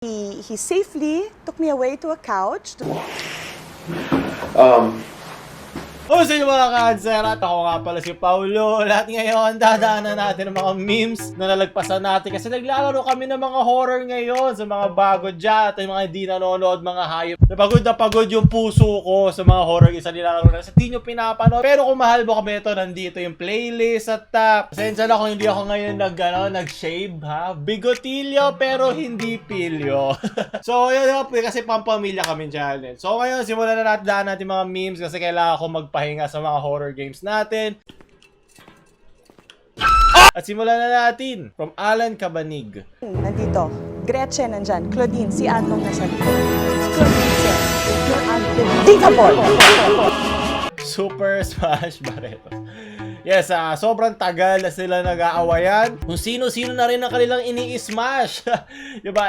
He safely took me away to a couch. O sa inyo mga ka-answer, at ako nga pala si Paulo. Lahat ngayon, dadaanan natin ng mga memes na nalagpasan natin kasi naglalaro kami ng mga horror ngayon sa mga bago dyan at yung mga hindi nanonood, mga hayop. Na pagod yung puso ko sa mga horror isa nilalaro na sa di nyo pinapanood. Pero kung mahal mo kami ito, nandito yung playlist at pasensya na kung hindi ako ngayon nag-shave ha. Bigotilyo pero hindi pilyo. So yun kasi pampamilya kami dyan. So ngayon, simulan na natin mga memes kasi kailangan ko magpahinga sa mga horror games natin. At simulan na natin from Alan Cabanig. Nandito. Gretchen nandyan. Claudine, si Anong nasa likod. Claudine says, you're unbelievable. Super Smash Barretos. Yes, sobrang tagal na sila nag-aawayan. Kung sino-sino na rin ang kanilang ini-smash. Diba,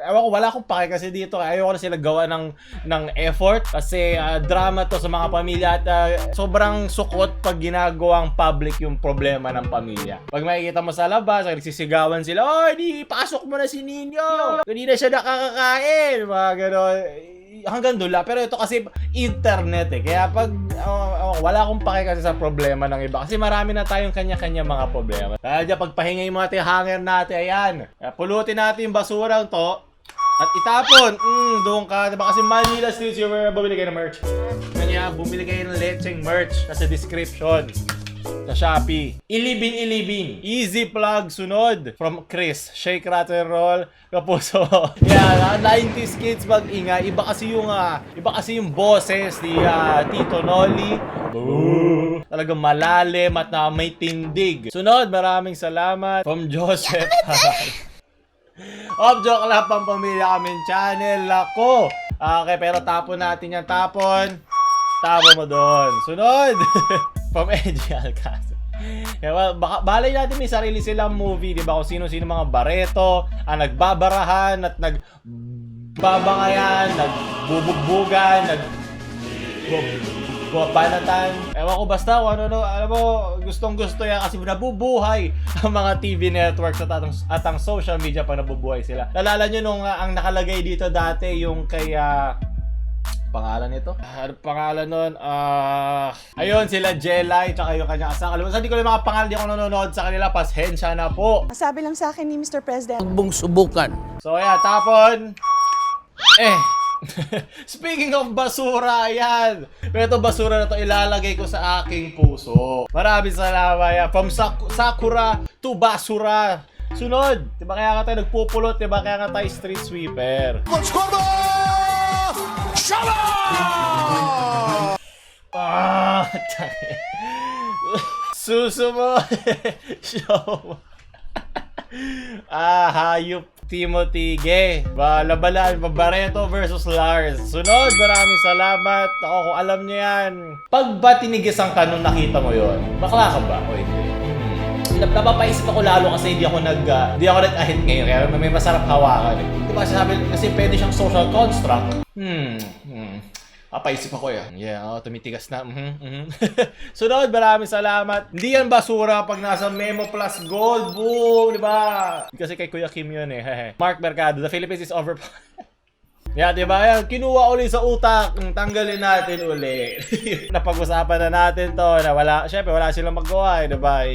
ewan ko, wala akong pake kasi dito. Ayoko na sila gawa ng effort. Kasi drama to sa mga pamilya at sobrang sukot pag ginagawang public yung problema ng pamilya. Pag makikita mo sa labas, nagsisigawan sila, "Oh, di, pasok mo na si Ninyo! Hindi na siya nakakakain!" Mga gano'n. Hanggang doon lang. Pero ito kasi internet kaya pag wala akong pake kasi sa problema ng iba kasi marami na tayong kanya-kanya mga problema. Kaya dyan pagpahinga yung mga hanger natin, ayan, pulutin natin yung basurang to at itapon. Doon ka, diba kasi Manila Streets yung bumili kayo ng merch. Kanya bumili kayo ng lecheng merch sa description sa Shopee. Ilibin. Easy plug sunod from Chris. Shake, rattle, roll. Kapuso. Yeah, 90s kids mag-ingay. Iba kasi yung boses ni Tito Noli. Talagang malalim at may tindig. Sunod, maraming salamat from Joseph. Joke lang, pampamilya kaming channel. Ako. Okay, pero tapon natin yan. Tapon mo doon. Sunod. From Edgy Alcázar. Kaya balay natin may sarili silang movie, di ba? Kung sino-sino mga Barreto ang nagbabarahan at nagbabangayan, nagbubugbugan, nagbabanatan. Ewan ko basta, alam mo, gustong-gusto yan kasi nabubuhay ang mga TV networks at ang social media pa nabubuhay sila. Nalala nyo nung ang nakalagay dito dati yung kay pangalan nito? Ano pangalan nun? Ayun, sila Jelay, tsaka yung kanyang asang. Alam mo, hindi ko lang mga pangalan, hindi ako nanonood sa kanila. Pasensya na po. Sabi lang sa akin ni Mr. President. Huwag subukan. So, ayan, tapon. Speaking of basura, ayan. Pero ito basura na to ilalagay ko sa aking puso. Maraming salamat. Yan. From Sakura to Basura. Sunod. Diba kaya nga tayo nagpupulot? Diba kaya nga tayo street sweeper? Susumo. Show. Hayop. Timothy Gay. Labanan, Barreto versus Lars. Sunod, maraming salamat. Ako, kung alam niyo yan. Pag ba tinigisan ka nung nakita mo yon, bakla ka ba? O hindi? Napapaisip ako lalo kasi hindi ako nag-ahit ngayon. Kaya may masarap hawakan. Diba kasi pwede siyang social construct. Papaisip ako yan. Yeah, tumitigas na. Sunod, maraming salamat. Hindi yan basura pag nasa Memo Plus Gold. Boom! Diba? Kasi kay Kuya Kim yun eh. Mark Mercado, the Philippines is over. Yeah, diba? Yan, kinuha uli sa utak. Tanggalin natin uli. Napag-usapan na natin to na syempre wala silang magawa eh. Diba?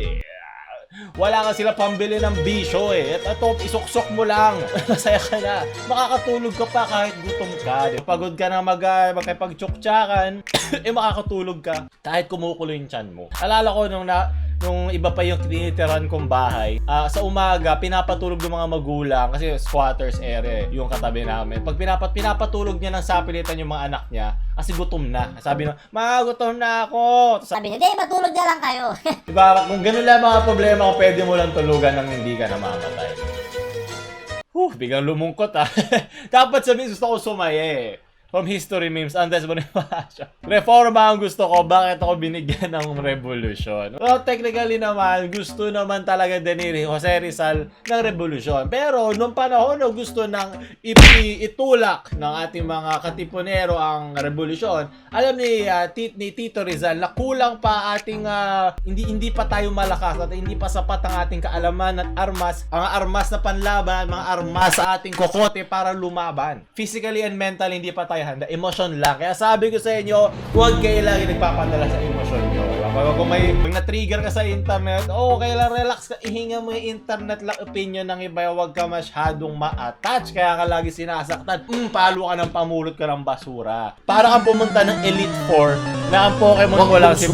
Wala ka sila pambili ng bisyo eh. At ito, isuksok mo lang. Masaya ka na. Makakatulog ka pa kahit gutom ka. Pagod ka na magkipagtsuktsakan, makakatulog ka kahit kumukulo yung tiyan mo. Alala ko nung iba pa yung tinitiran kong bahay, sa umaga, pinapatulog ng mga magulang kasi squatters area yung katabi namin. Pag pinapatulog niya ng sapilitan yung mga anak niya, kasi gutom na. Sabi na, gutom na ako. Sabi niya, matulog na lang kayo. Diba, kung ganun lang mga problema, kung pwede mo lang tulugan nang hindi ka namamatay. Biglang lumungkot Dapat sabihin, gusto ko sumaye. From History Memes, Andres Bonifacio. Reforma ang gusto ko, bakit ako binigyan ng revolusyon? Well, technically naman, gusto naman talaga din ni Jose Rizal ng revolusyon. Pero, nung panahon na gusto nang itulak ng ating mga katipunero ang revolusyon, alam ni Tito Rizal na kulang pa ating, hindi pa tayo malakas at hindi pa sapat ang ating kaalaman at armas, ang armas na panlaban, mga armas sa ating kokote para lumaban. Physically and mentally, hindi pa tayo handa. Emosyon lang. Kaya sabi ko sa inyo, huwag kayo lagi nagpapadala sa emosyon nyo. Kung may na-trigger ka sa internet, okay lang, relax ka. Ihinga mo yung internet lang opinion ng iba. Huwag ka masyadong ma-attach. Kaya ka lagi sinasaktan. Palo ka ng pamulot ka ng basura. Para kang pumunta ng Elite 4 na ang Pokemon mo lang si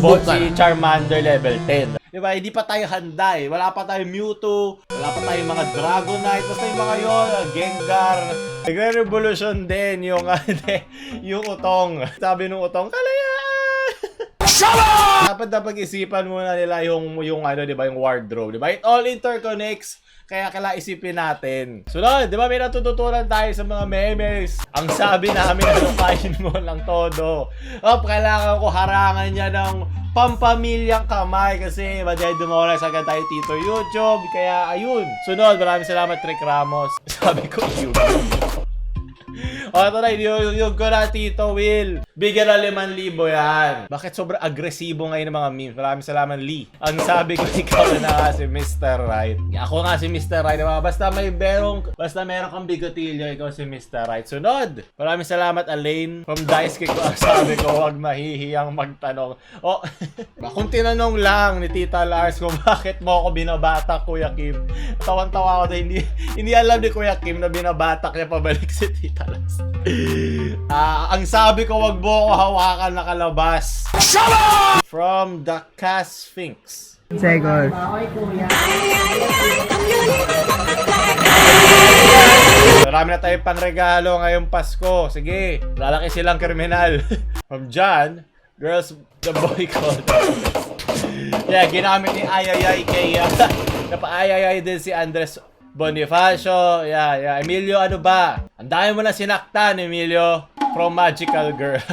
Charmander level 10. Diba? Hindi pa tayo handa eh. Wala pa tayong Mewtwo, wala pa tayong mga Dragonite, basta yung mga yon, Gengar. Nagre-revolution din yung, yung utong. Sabi nung utong, kalayaan! Dapat napag-isipan muna nila yung diba, yung wardrobe, diba? It all interconnects. Kaya isipin natin. Sunod, di ba may natututunan tayo sa mga memes? Ang sabi namin, kain mo lang todo. Kailangan ko harangan niya ng pampamilyang kamay kasi madahil dumoras agad tayo Tito YouTube. Kaya ayun. Sunod, maraming salamat Rick Ramos. Sabi ko, YouTube. Ito na, yung ko na Tito Will. Bigyan na 5,000 yan. Bakit sobrang agresibo ngayon ng mga memes? Maraming salamat, Lee. Ang sabi ko, ikaw na nga si Mr. Right. Ako nga si Mr. Right. Basta meron kang bigotilyo, ikaw si Mr. Right. Sunod. Maraming salamat, Alain. From Dice Kick, ang sabi ko, huwag mahihiyang magtanong. Kung tinanong lang ni Tita Lars kung bakit mo ako binabatak, Kuya Kim. Tawan-tawa ako na hindi alam ni Kuya Kim na binabatak niya pabalik si Tita Lars. Ang sabi ko, wag mo ako hawakan na kalabas. From the Cast Sphinx. Second. Marami na tayong pangregalo ngayong Pasko. Sige, lalaki silang kriminal. From John, girls, the boy called. Yeah, ginamit ni Ayayay kay napaayayay din si Andres Bonifacio. Yeah. Emilio, ano ba? Ang dami mo na sinaktan, Emilio. From Magical Girl.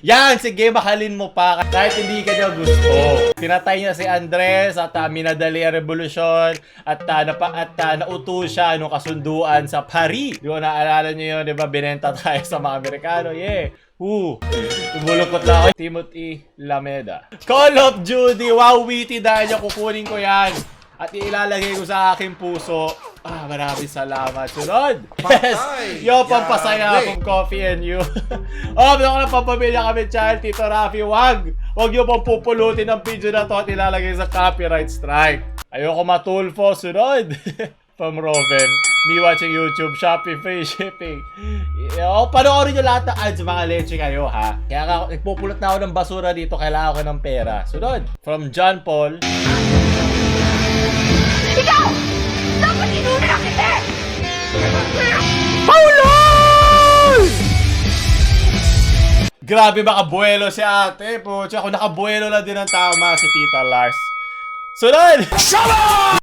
Yan, sige, mahalin mo pa. Kahit hindi ka niya gusto. Pinatay niya si Andres at minadali ang revolusyon at nauto siya nung kasunduan sa Paris. Di ba naalala niyo yun, di ba? Binenta tayo sa mga Amerikano. Yeah. Umulukot na ako. Timothy Lameda. Call of Duty. Wow, witty dahil niya kukunin ko yan. At ilalagay ko sa aking puso. Maraming salamat. Sunod! Yes! Yo, pampasaya from Coffee and You. Ako na pampamilya kami, child. Tito Rafi, wag yung pong pupulutin ang video na to at ilalagay sa copyright strike. Ayoko matulfo. Sunod! From Roven. Me watching YouTube, Shopee, free shipping. Panoorin nyo lahat ng ads, mga leche kayo, ha? Kaya nagpupulot na ako ng basura dito, kailangan ko ng pera. Sunod! From John Paul. Ikaw! Dapat inuna na kita! Paulus! Grabe, makabuelo si ate. Pucha, ako nakabuelo na din ang tama si Tita Lars. Sunod!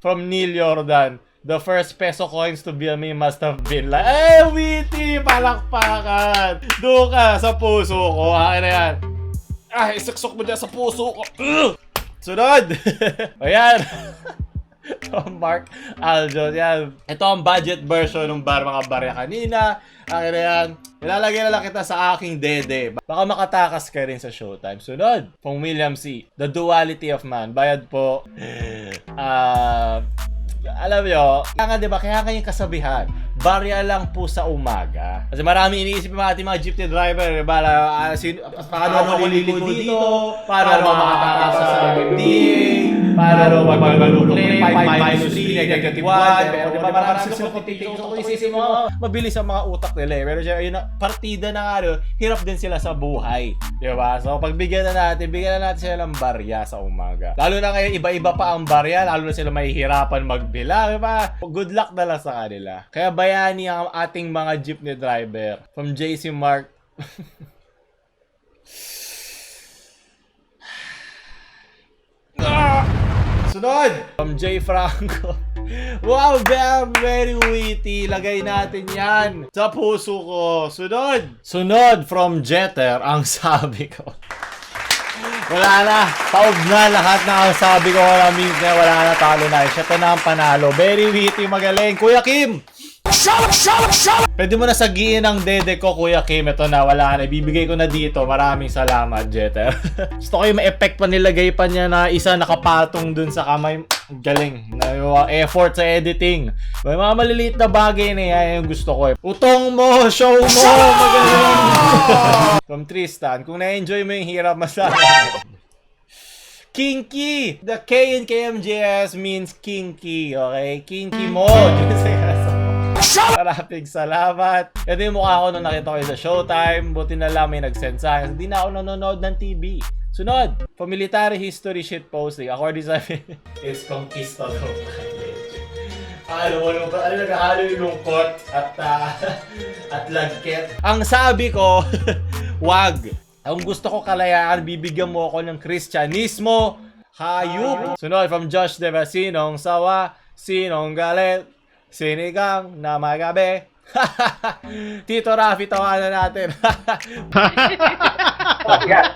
From Neil Jordan. The first peso coins to be a meme must have been like, witty! Palakpakan! Doon ka sa puso ko. Akin na yan. Isaksok mo dyan sa puso ko. Sunod! Ayan. Mark Aljo. Yan. Ito ang budget version ng mga barya kanina. Akin na yan. Ilalagay na lang kita sa aking dede. Baka makatakas ka rin sa Showtime. Sunod. From William C. The Duality of Man. Bayad po. Alam nyo, kaya nga yung kasabihan, barya lang po sa umaga. Kasi marami iniisip yung ating mga jeepney driver, diba? Paano ako liliko dito? Paano ako makatakas sa MMDA? Paano mag-malukli? 5-3, negative 1. Pero diba, marami sila magtitigil. So, kung isisip mo, mabilis ang mga utak nila eh. Pero siya, yun, partida na nga, hirap din sila sa buhay. Diba? So, bigyan na natin sila ng barya sa umaga. Lalo na ngayon, iba-iba pa ang barya, lalo na sila mahihirapan magbilang, diba? Good luck na lang sa kanila. Kaya bayani ang ating mga jeepney driver. From JC Mark. Sunod! From J. Franco. Wow, very, very witty. Lagay natin yan sa puso ko. Sunod from Jeter, ang sabi ko. Wala na. Taob na lahat na ang sabi ko. Wala na, talo na. Siya to na ang panalo. Very witty, magaling. Kuya Kim! Pwede mo na sagiin ang dede ko, Kuya Kim. Ito na, wala na. Ibibigay ko na dito. Maraming salamat, Jeter. Gusto ko yung ma-effect pa nilagay pa niya na isa nakapatong dun sa kamay. Galing. Effort sa editing. May mga maliliit na bagay na yan yung gusto ko. Utong mo! Show mo! Magaling! From Tristan, kung na-enjoy mo yung hirap, masaya. Kinky! The K in KMJS means kinky, okay? Kinky mode. Maraming salamat. Ito yung mukha ko nung nakita ko sa Showtime. Buti na lang may nag-send sa akin. Hindi na ako nanonood ng TV. Sunod, for military history shit posting. According sa it's conquistador. Ano naghahalo yung lungkot at lagkit. Ang sabi ko, wag. Ang gusto ko kalayaan, bibigyan mo ako ng Kristyanismo. Hayop. Sunod, from Josh Deva, sinong sawa, sinong galit, sinigang na magabi. Tito Rafi, tawanan natin.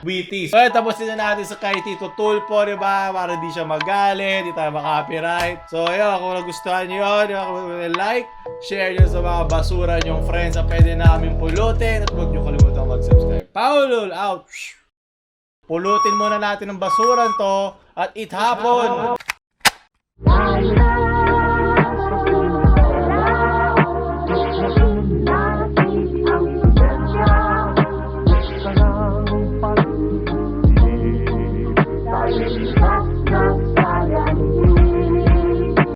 Witty. So, tapusin na natin sa kay Tito Tulpo, diba? Para di siya magalit, di tayo makapiright. So, yun, kung nagustuhan nyo yun, like, share nyo sa mga basura nyong friends na pwede namin pulutin. At huwag nyo kalimutan mag-subscribe. Paulul, out! Pulutin muna natin ang basuran to at itapon.